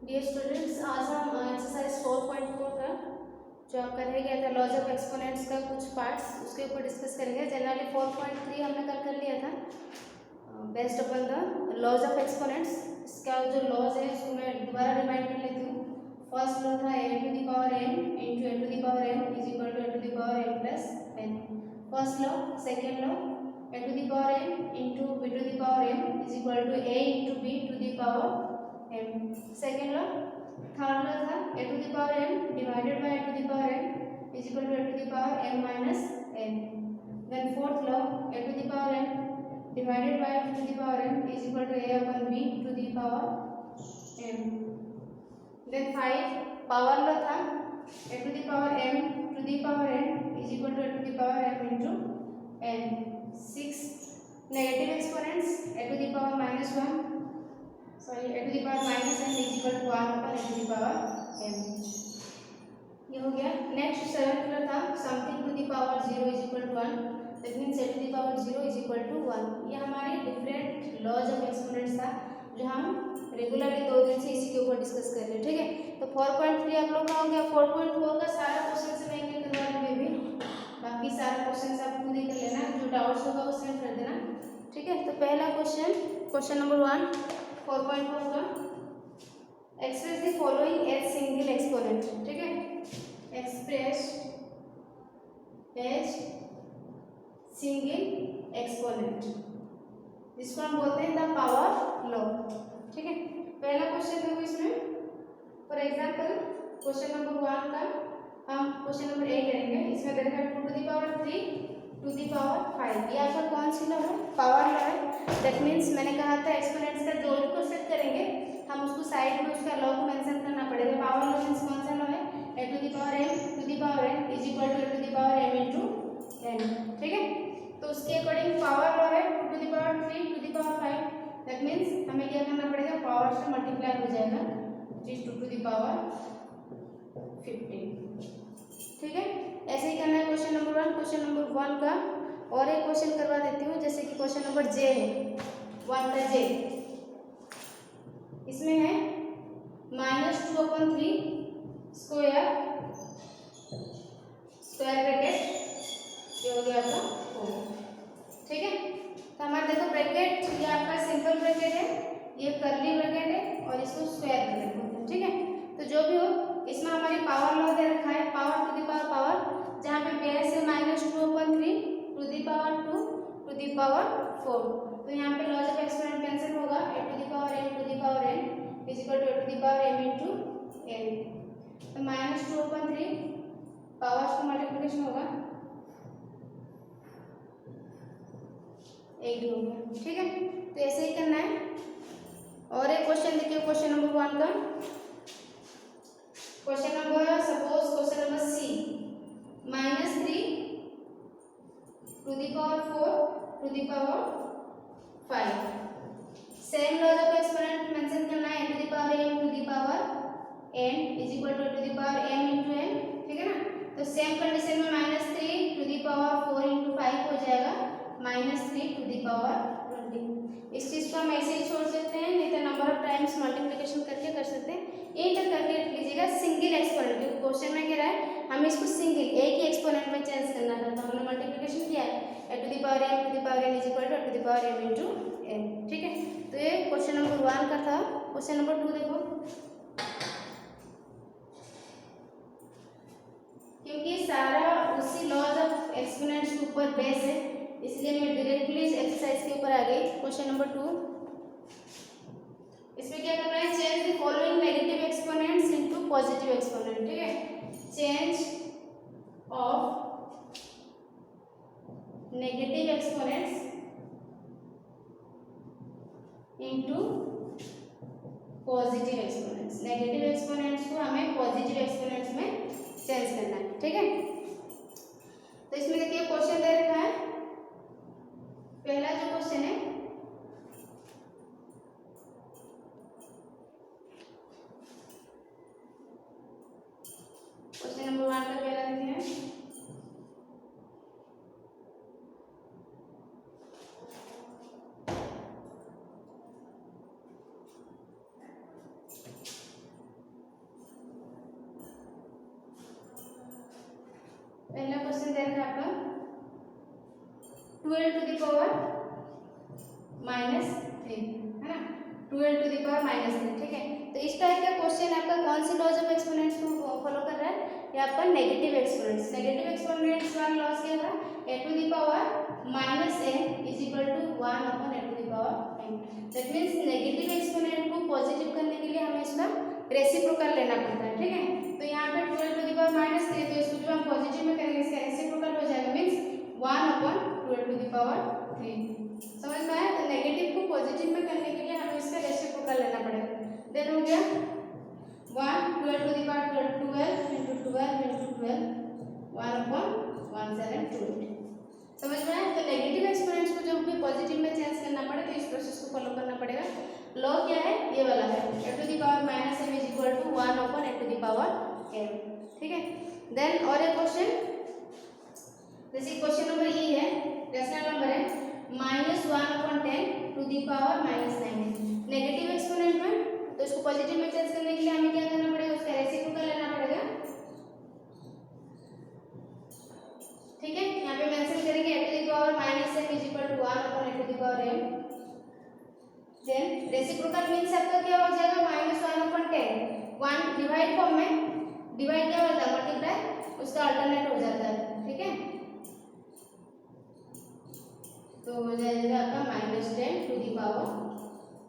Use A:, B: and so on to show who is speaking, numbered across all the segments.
A: Dear students, आज हम exercise 4.4 का जो आपका रह गया था लॉज ऑफ एक्सपोनेंट्स का कुछ पार्ट्स उसके ऊपर डिस्कस करेंगे। जनरली 4.3 हमने कल कर लिया था based upon the laws of exponents. इसका जो लॉज है उसको मैं दोबारा रिमाइंड कर लेती हूँ। फर्स्ट लॉ था n to the power n into n to the power n is equal to n to the power n plus n। First law. Second law n to the power n into b to the power n is equal to a into b to the power m। Second law. Third law था a to the power m divided by a to the power m is equal to a to the power m minus n। Then fourth law a to the power m divided by a to the power m is equal to a upon b to the power m. Then 5 power law था a to the power m to the power n is equal to a to the power m into n. 6 negative exponents a to the power minus 1 sorry a to the power minus n is equal to 1 upon a to the power m. ये हो गया। Next 7th law था something to the power 0 is equal to 1 that means a to the power 0 is equal to 1। ये हमारे different laws of exponents था जो हम regularly 2 दिन से इसी के ऊपर डिस्कस कर रहे हैं। ठीक है, तो 4.3 आप लोग का हो गया। 4.4 का सारा क्वेश्चन से मैं एक करवा दूंगी अभी, बाकी सारा क्वेश्चन आप खुद ही कर लेना, जो डाउट्स होगा वो सेंड कर देना। ठीक है, तो पहला क्वेश्चन नंबर 1 4.4 का, express the following as single exponent. ठीक है, एक्सप्रेस एज सिंगल एक्सपोनेंट, जिसको हम बोलते हैं द पावर लॉ। ठीक है, पहला क्वेश्चन देखो इसमें। फॉर एग्जांपल क्वेश्चन नंबर 1 का हम क्वेश्चन नंबर ए करेंगे। इसमें देखा 2 to the power 3 to the power 5। ये आपका कौन सी लॉ है? पावर लॉ है। दैट मीन्स मैंने कहा था एक्सपोनेंट्स का जो भी क्वेश्चन करेंगे हम उसको साइड में उसका लॉ को मेंशन करना पड़ेगा। पावर लॉ मीन्स कौन सा लॉ है? a to the power m to the power n is equal to a to the power m into n। ठीक है, तो उसके अकॉर्डिंग पावर लॉ है 2 to the power 3 to the power 5। That means हमें क्या करना पड़ेगा? पावर से मल्टीप्लाई हो जाएगा, which is 2 to the power 15। ठीक है, ऐसे ही करना है क्वेश्चन नंबर 1। क्वेश्चन नंबर 1 का और एक क्वेश्चन करवा देती हूँ, जैसे कि क्वेश्चन नंबर जे है 1 का जे। इसमें है -2/3 स्क्वायर ब्रैकेट, ये हो गया आपका 4। ठीक है, तो हमारा देखो ब्रैकेट ये आपका सिंपल ब्रैकेट है, ये कर्ली ब्रैकेट है और इसको स्क्वायर ब्रैकेट बोलते हैं। ठीक है, तो जो भी हो इसमें हमारी पावर लॉ दे रखा है, पावर टू द पावर, जहाँ पे बेस है -2/3 to the power 2 to the power 4। तो यहाँ पे लॉज ऑफ एक्सपोनेंट कैंसिल होगा, a to the power m to the power n is equal to a to the power m into n। तो -2/3 powers का multiplication होगा 8 हो गया। ठीक है, तो ऐसे ही करना है। और एक क्वेश्चन देखिए क्वेश्चन नंबर 1 का। Question number suppose question number C -3 to the power 4 to the power 5। Same laws of exponent mention करना है, a to the power m to the power n is equal to the power m into n। ठीक है ना, तो same condition में -3 to the power 4 into 5 हो जाएगा -3 to the power 20। इस चीज को हम ऐसे ही छोड़ सकते हैं, नहीं तो नंबर ऑफ टाइम्स मल्टीप्लिकेशन करके कर सकते हैं। एक तक करके रख लीजिएगा सिंगल एक्सपोनेंट, क्योंकि क्वेश्चन में क्या रहा है हमें इसको सिंगल एक ही एक्सपोनेंट में चेंज करना था, तो हमने मल्टीप्लिकेशन किया है a to the power m to the power n is equal to a to the power m into n। ठीक है, तो ये क्वेश्चन नंबर 1 का था। क्वेश्चन नंबर 2 देखो, क्योंकि सारा उसी लॉज ऑफ एक्सपोनेंट्स के ऊपर बेस है इसलिए मैं डायरेक्टली इस एक्सरसाइज के ऊपर आ गई। क्वेश्चन नंबर 2, इसमें क्या करना है? Change the following negative exponents into positive exponent. ठीक है, change of negative exponents into positive exponents. Negative exponents को हमें पॉजिटिव एक्सपोनेंट्स में चेंज करना है। ठीक है, तो इसमें देखिए क्वेश्चन दे रखा है। पहला जो क्वेश्चन है क्वेश्चन नंबर 1 का पहला देखते हैं। पहला क्वेश्चन दे रखा है आपका 12 टू द पावर -3 है ना, 12 टू द पावर -3, ठीक है। तो इस टाइप का क्वेश्चन आपका कौन सी लॉज ऑफ एक्सपोनेंट्स को फॉलो कर रहा है, ये आपका नेगेटिव एक्सपोनेंट्स। नेगेटिव एक्सपोनेंट्स वाला लॉज क्या था, a to the power -n is equal to 1 upon a to the power n। That means negative exponent को पॉजिटिव करने के लिए हमें इसका रेसिप्रोकल लेना पड़ता है, ठीक है। तो यहाँ पे 12 टू द पावर -3, तो इसको जो हम पॉजिटिव में करेंगे इसका रेसिप्रोकल हो जाएगा, means 1 upon 12 to the power 3। समझ में आया। तो नेगेटिव को पॉजिटिव में करने के लिए हमें इसका रेसिप्रोकल लेना पड़ेगा। देन हो गया 1 12 to the power 12 into 12 into 12 1 upon 1728। समझ में आया। तो नेगेटिव एक्सपोनेंट्स को जब भी पॉजिटिव में चेंज करना पड़े तो इस प्रोसेस को फॉलो करना पड़ेगा। लॉ क्या है, ये वाला है, a to the power -m is equal to 1 upon a to the power m, ठीक है। देन और एक क्वेश्चन, जैसे क्वेश्चन नंबर ई है, रेशनल नंबर है -1 upon 10 to the power -9। Negative exponent में तो इसको पॉजिटिव में चेंज करने के लिए हमें क्या करना पड़ेगा, उसका रेसिप्रोकल लेना पड़ेगा, ठीक है। यहाँ पे मेंशन करेंगे a to the power -m is equal to 1 upon a to the power m। Then reciprocal means आपका क्या हो जाएगा, -1 अपॉन 10, 1 डिवाइड फॉर्म में, डिवाइड क्या होता है, मल्टीप्लाई, उसका अल्टरनेट हो जाता है, ठीक है। तो हो जाएगा आपका -10 टू द पावर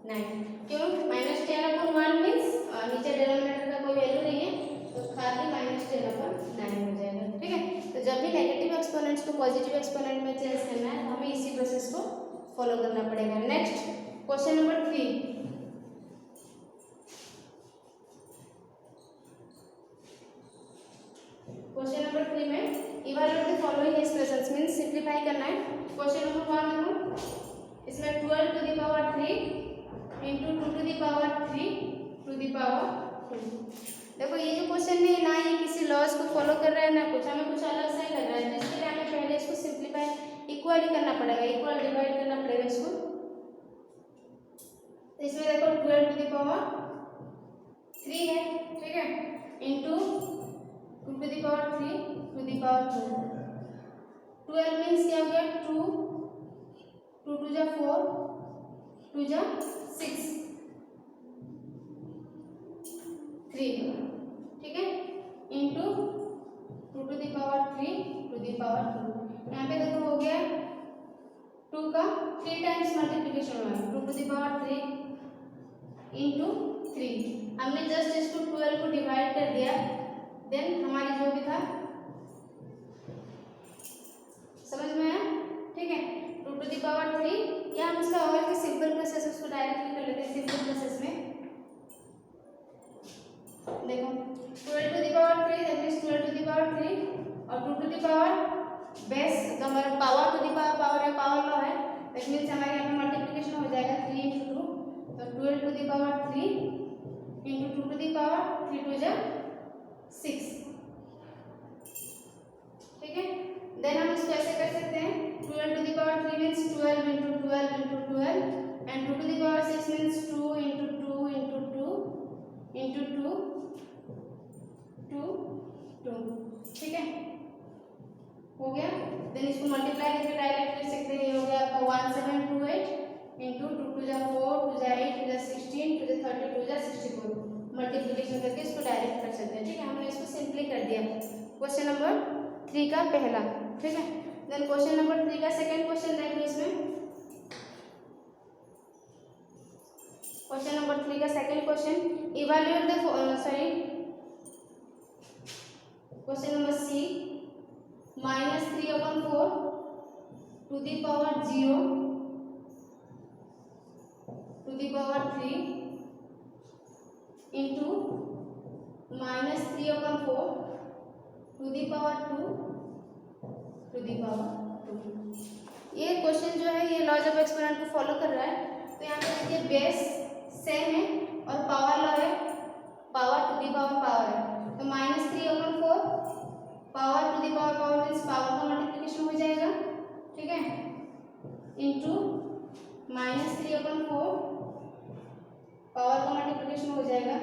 A: 9। क्यों, -10 अपॉन 1 मींस नीचे डिनोमिनेटर का कोई वैल्यू नहीं है, तो खाली -10 अपॉन 9 हो जाएगा, ठीक है। तो जब भी नेगेटिव एक्सपोनेंट्स को पॉजिटिव एक्सपोनेंट में चेंज करना है, हमें इसी प्रोसेस को फॉलो करना पड़ेगा। Next question number 3, question number 3 में evaluate the following expressions means simplify करना है। क्वेश्चन नंबर 1 देखो, इसमें 12 to the power 3 into 2 to the power 3 to the power 2। देखो ये जो क्वेश्चन है ना, ये किसी लॉज को फॉलो कर रहा है ना कुछ, हमें कुछ अलग सा ही लग रहा है, जिसके लिए हमें पहले इसको सिंपलीफाई इक्वली करना पड़ेगा, इक्वल डिवाइड करना पड़ेगा इसको। तो इसमें देखो 12 टू द पावर 3 है, ठीक है, into 2 to the power 3 to the power 2। 12 means क्या हो गया, 2 2 जा 4 2 जा 6 3, ठीक है, into 2 to the power 3 to the power 2। यहाँ पे देखो हो गया 2 का 3 टाइम्स मल्टीप्लिकेशन हुआ है, 2 टू द पावर 3 इंटू 3। हमने जस्ट इसको 12 को डिवाइड कर दिया, देन हमारी जो भी था, समझ में आया, ठीक है। 2 टू द पावर 3, या हम इसका और सिंपल प्रोसेस उसको डायरेक्टली कर लेते हैं सिंपल प्रोसेस में। देखो 12 to the power 3 that means 12 to the power 3 और 2 टू द पावर बेस, तो हमारा पावर टू द पावर है, पावर लॉ है, दैट मींस हमारे यहाँ पे मल्टीप्लिकेशन हो जाएगा 3 into 2, तो 12 to the power 3 into 2 to the power 3 2 जा 6, ठीक है। देन हम इसको ऐसे कर सकते हैं, 12 to the power 3 means 12 into 12 into 12 and 2 to the power 6 means 2 into 2 into 2 into 2 2 2, ठीक है, हो गया। देन इसको मल्टीप्लाई करके डायरेक्ट कर सकते हैं, ये हो गया आपका 1728 इंटू 2 2 जा 4 2 जा 8 2 जा 16 2 जा 30 2 जा 64, मल्टीप्लिकेशन करके इसको डायरेक्ट कर सकते हैं, ठीक है। हमने इसको सिंपली कर दिया क्वेश्चन नंबर 3 का पहला, ठीक है। देन क्वेश्चन नंबर 3 का सेकंड क्वेश्चन देखो, इसमें क्वेश्चन नंबर 3 का second question, evaluate the question number C, -3/4 to the power 0 to the power 3 into -3/4 to the power 2 to the power 2। ये क्वेश्चन जो है ये लॉज ऑफ एक्सपोनेंट को follow कर रहा है। तो यहाँ पे देखिए बेस सेम है और पावर लॉ है, power to the power power है, तो -3/4 power to the power power means power का मल्टीप्लिकेशन हो जाएगा, ठीक है, इंटू -3/4 पावर का मल्टीप्लिकेशन हो जाएगा।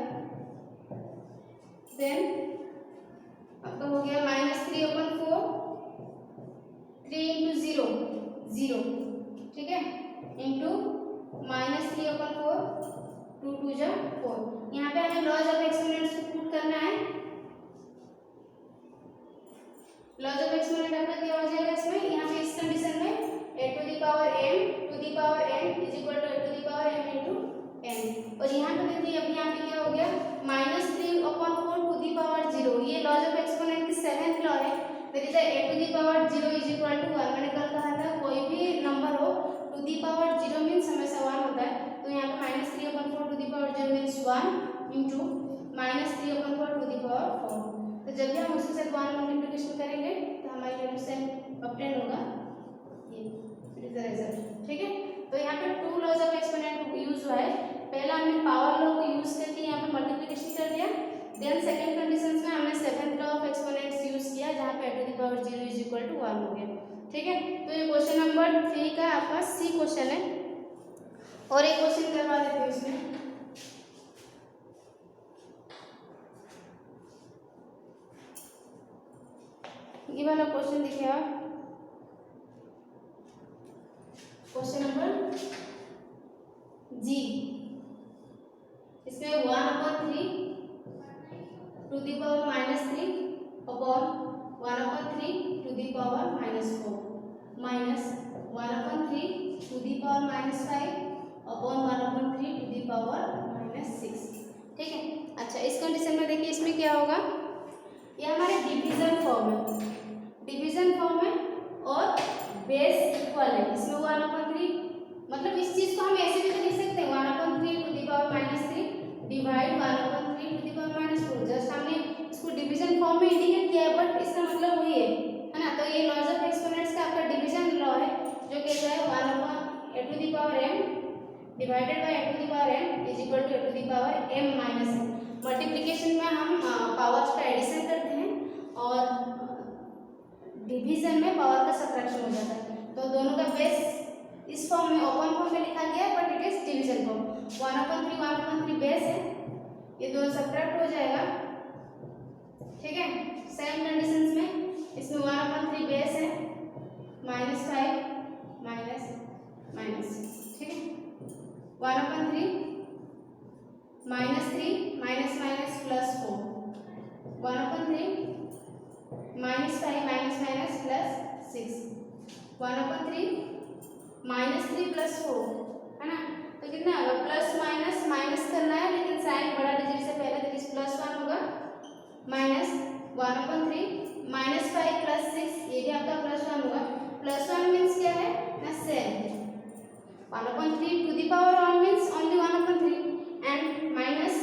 A: देन आपका हो गया -3/4 जीरो जीरो, ठीक है, इंटू -3/4, 2 2 जा 4। यहाँ पे हमें लॉज ऑफ एक्सपोनेंट्स को पुट करना है। लॉज ऑफ एक्सपोनेंट आपका क्या हो जाएगा इसमें, यहाँ पे इस कंडीशन में a to the power m is equal to a to the power m into n। और यहाँ पे देखिए अभी यहाँ पे क्या हो गया, -3/4 टू द पावर 0। ये लॉज ऑफ एक्सपोनेंट की 7th लॉ है। That is a to the power 0 is equal to 1। मैंने कल कहा था कोई भी नंबर हो टू द पावर 0 मीन्स हमेशा 1 होता है। तो यहाँ पे -3/4 to the power 0 means 1 into -3/4 to the power 4। तो जब भी हम उसके साथ 1 मल्टीप्लिकेशन करेंगे तो हमारी वैल्यू से ऑब्टेन होगा ये, इट इज द रिजल्ट, ठीक है। तो यहाँ पे two laws of exponent use हुआ है। पहला हमने पावर लॉ को यूज करके यहाँ पे मल्टीप्लिकेशन कर दिया। देन सेकंड कंडीशंस में हमने 7th law of exponents use किया जहाँ पे a to the power 0 is equal to 1 हो गया, ठीक है। तो ये क्वेश्चन नंबर 3 का आपका सी क्वेश्चन है। और एक क्वेश्चन करवा देते हैं इसमें। ये वाला क्वेश्चन देखिए आप, क्वेश्चन नंबर जी। इसमें 1/3 to the power -3 upon 1/3 to the power -4 minus 1/3 to the power -5 upon 1/3 to the power -6, ठीक है। अच्छा इस कंडीशन में देखिए इसमें क्या होगा, ये हमारे डिवीजन फॉर्म है, डिवीजन फॉर्म है और बेस इक्वल है। इसमें 1/3 मतलब इस चीज को हम ऐसे भी तो लिख सकते हैं 1/3 to the power -3 divide 1/3 to the power -4। Just हमने इसको डिवीजन फॉर्म में इंडिकेट किया है बट इसका मतलब वही है ना। तो ये लॉज ऑफ एक्सपोनेंट्स का आपका डिवीजन लॉ है जो कहता है 1/a to the power m divided by a to the power n is equal to a to the power m minus n। Multiplication में हम पावर्स का एडिशन करते हैं और डिवीजन में पावर का सब्ट्रैक्शन हो जाता है। तो दोनों का बेस इस फॉर्म में ओपन फॉर्म में लिखा गया है but it is division form. 1/3 base है, ये दोनों सब्ट्रैक्ट हो जाएगा, ठीक है। सेम कंडीशंस में इसमें 1/3 बेस है -5 माइनस माइनस, ठीक है। 1/3 -3 minus minus plus 4 1/3 -5 minus minus plus 6 1/3 -3 plus 4 है ना। तो कितना होगा, प्लस माइनस माइनस करना है लेकिन साइन बड़ा डिजिट से पहले, तो इस +1 होगा माइनस 1/3 -5 प्लस 6 ये भी आपका +1 होगा। +1 मीन्स क्या है ना, 7। 1/3 to the power 1 means only 1/3 and minus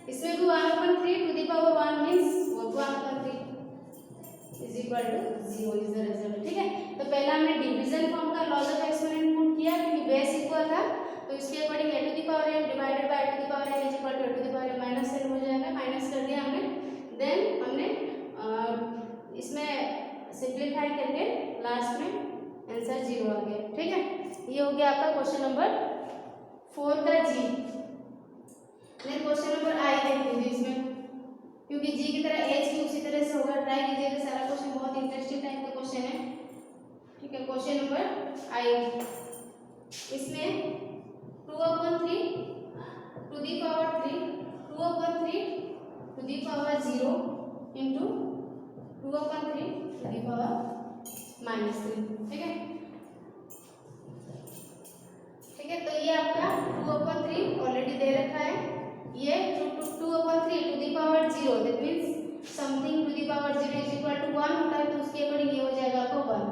A: इसमें भी 1/3 to the power 1 means 1/3 is equal to 0 is the result, ठीक है। तो पहला हमने डिवीजन फॉर्म का लॉज ऑफ एक्सपोनेंट पुट किया क्योंकि बेस इक्वल था, तो इसके according a to the power m divided by a to the power n is equal to a to the power m minus n हो जाएगा। Minus कर दिया हमने, देन हमने इसमें सिंप्लीफाई करके लास्ट में आंसर 0 आ गया, ठीक है। ये हो गया आपका क्वेश्चन नंबर 4 का जी। क्वेश्चन नंबर आई देख लीजिए इसमें, क्योंकि जी की तरह एच भी उसी तरह से होगा। ट्राई कीजिएगा, सारा क्वेश्चन बहुत इंटरेस्टिंग टाइप का क्वेश्चन है, ठीक है। क्वेश्चन नंबर आई, इसमें 2/3 to the power 3 2/3 to the power 0 into 2/3 to the power -3, ठीक है, ठीक है। तो ये आपका 2/3 ऑलरेडी दे रखा है। ये 2/3 to the power 0 that means something to the power 0 is equal to 1 होता है, तो उसके अकॉर्डिंग ये हो जाएगा आपका 1।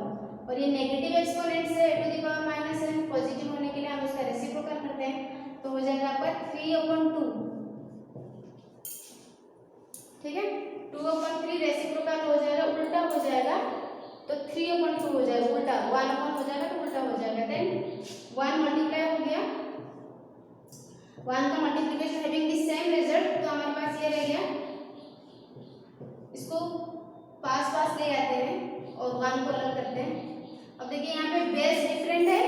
A: और ये नेगेटिव एक्सपोनेंट से a to the power -n positive होने के लिए हम उसका रेसिप्रोकल करते हैं, तो हो जाएगा आपका 3/2, ठीक है। 2/3 रेसिप्रोकल हो जाएगा, उल्टा हो जाएगा तो 3/2 हो जाएगा, उल्टा 1 हो जाएगा तो उल्टा हो जाएगा। देन 1 मल्टीप्लाई हो गया, 1 का multiplication having the same result, तो हमारे पास ये रह गया। इसको पास पास ले आते हैं और 1 को अलग करते हैं। अब देखिए यहाँ पे बेस डिफरेंट है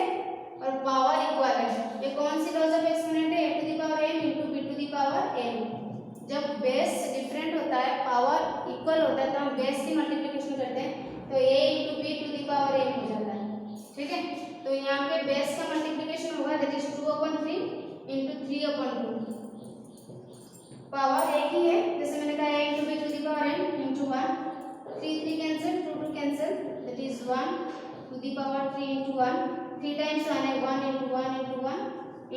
A: और पावर इक्वल है। ये कौन सी लॉज ऑफ एक्सपोनेंट है, a to the power m into b to the power n। जब बेस डिफरेंट होता है, पावर इक्वल होता है, तो हम बेस की मल्टीप्लिकेशन करते हैं, तो a into b to the power n हो जाता है, ठीक है। तो यहाँ पे बेस का मल्टीप्लिकेशन होगा दैट इज 2/3 इंटू 3/2। पावर एक ही है, जैसे मैंने कहा a into B to the power n into 1। 3 3 cancel, 2 2 cancel, that is 1 to the power 3 into 1। 3 times 1 है, 1 into 1 into 1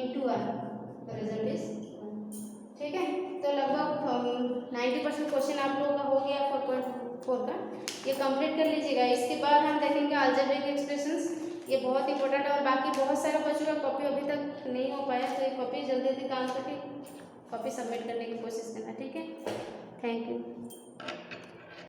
A: into 1, the result is 1। ठीक है। तो लगभग 90% क्वेश्चन आप लोगों का हो गया 4.4 का, ये कंप्लीट कर लीजिएगा। इसके बाद हम देखेंगे अलजेब्रिक एक्सप्रेशंस, ये बहुत इंपॉर्टेंट है। और बाकी बहुत सारे बच्चों का कॉपी अभी तक नहीं हो पाया, तो ये कॉपी जल्दी जल्दी काम करके कॉपी सबमिट करने की कोशिश करना। ठीक है, थैंक यू।